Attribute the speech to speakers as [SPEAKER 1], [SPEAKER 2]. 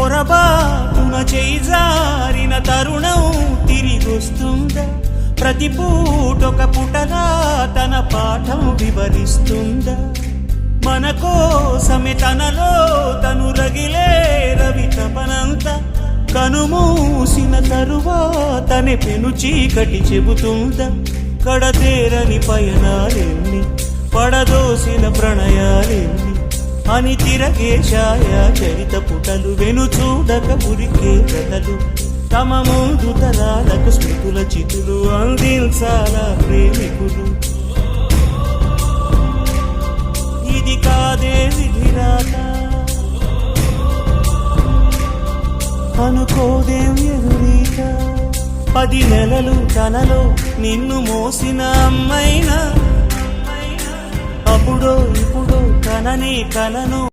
[SPEAKER 1] పొరబాటున చేజారిన తరుణం తిరిగొస్తుందా? ప్రతి పూటొక పుటలా తన పాఠం వివరిస్తుందా? మన కోసమే తనలో తను రగిలే రవి తపనంతా కనుమూసిన తరువాతనే పెను చీకటి చెబుతుందా? కడతేరని పయనాలెన్ని, పడదోసిన ప్రణయాలెన్ని అని తిరగే ఛాయా చరిత పుటలు, వెను చూడక ఉరికే కథలు, తమ ముందు తరాలకు స్మృతుల చితులు అందించాలా ప్రేమికులు. ఇది కాదే విధిరాత, అనుకోదేం ఎదురీత. 10 నెలలు తనలో నిన్ను మోసిన అమ్మైనా అప్పుడో ఇప్పుడో కననే కలను.